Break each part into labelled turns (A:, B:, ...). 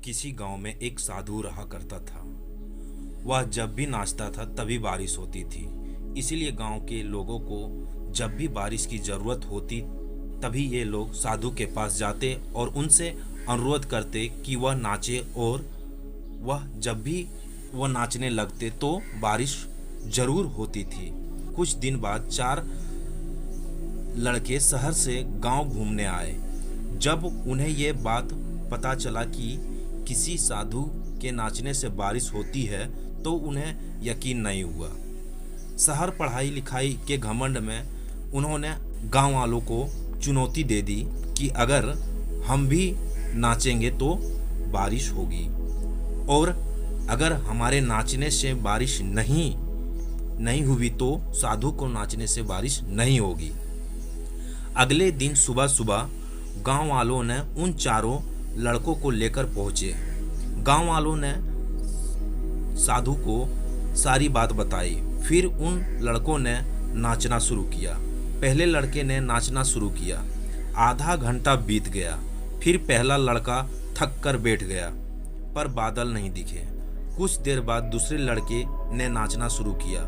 A: किसी गांव में एक साधु रहा करता था। वह जब भी नाचता था तभी बारिश होती थी। इसीलिए गांव के लोगों को जब भी बारिश की जरूरत होती तभी ये लोग साधु के पास जाते और उनसे अनुरोध करते कि वह नाचे, और वह जब भी वह नाचने लगते तो बारिश जरूर होती थी। कुछ दिन बाद 4 लड़के शहर से गांव घूमने आए। जब उन्हें ये बात पता चला कि किसी साधु के नाचने से बारिश होती है तो उन्हें यकीन नहीं हुआ। शहर पढ़ाई लिखाई के घमंड में उन्होंने गांव वालों को चुनौती दे दी कि अगर हम भी नाचेंगे तो बारिश होगी, और अगर हमारे नाचने से बारिश नहीं हुई तो साधु को नाचने से बारिश नहीं होगी। अगले दिन सुबह सुबह गांव वालों ने उन चारों लड़कों को लेकर पहुंचे। गांव वालों ने साधु को सारी बात बताई। फिर उन लड़कों ने नाचना शुरू किया। पहले लड़के ने नाचना शुरू किया। आधा घंटा बीत गया। फिर पहला लड़का थक कर बैठ गया, पर बादल नहीं दिखे। कुछ देर बाद दूसरे लड़के ने नाचना शुरू किया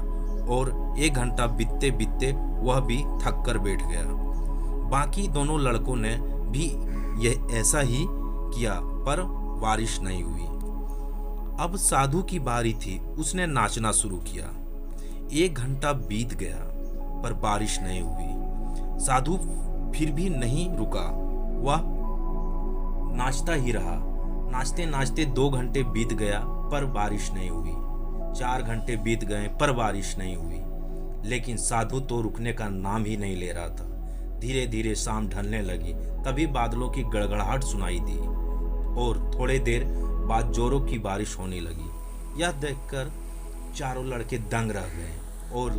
A: और 1 घंटा बीतते बीतते वह भी थक कर बैठ गया। बाकी दोनों लड़कों ने भी यह ऐसा ही किया, पर बारिश नहीं हुई। अब साधु की बारी थी। उसने नाचना शुरू किया। 1 घंटा बीत गया, पर बारिश नहीं हुई। साधु फिर भी नहीं रुका। वह नाचता ही रहा। नाचते नाचते 2 घंटे बीत गया, पर बारिश नहीं हुई। 4 घंटे बीत गए, पर बारिश नहीं हुई। लेकिन साधु तो रुकने का नाम ही नहीं ले रहा था। धीरे धीरे शाम ढलने लगी। तभी बादलों की गड़गड़ाहट सुनाई दी और थोड़े देर बाद जोरों की बारिश होने लगी। यह देखकर चारों लड़के दंग रह गए और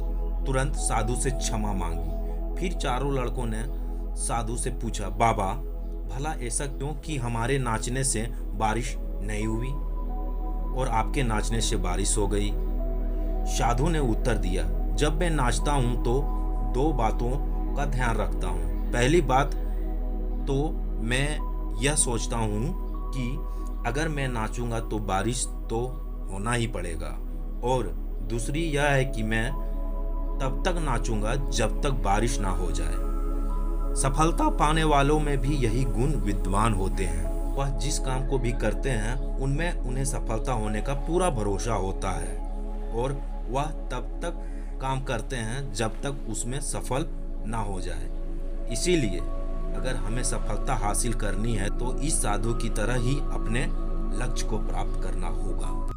A: तुरंत साधु से क्षमा मांगी। फिर चारों लड़कों ने साधु से पूछा, बाबा भला ऐसा क्यों कि हमारे नाचने से बारिश नहीं हुई और आपके नाचने से बारिश हो गई? साधु ने उत्तर दिया, जब मैं नाचता हूँ तो 2 बातों का ध्यान रखता हूँ। पहली बात तो मैं यह सोचता हूँ कि अगर मैं नाचूंगा तो बारिश तो होना ही पड़ेगा, और दूसरी यह है कि मैं तब तक नाचूंगा जब तक बारिश ना हो जाए। सफलता पाने वालों में भी यही गुण विद्वान होते हैं। वह जिस काम को भी करते हैं उनमें उन्हें सफलता होने का पूरा भरोसा होता है, और वह तब तक काम करते हैं जब तक उसमें सफल ना हो जाए। इसीलिए अगर हमें सफलता हासिल करनी है तो इस साधु की तरह ही अपने लक्ष्य को प्राप्त करना होगा।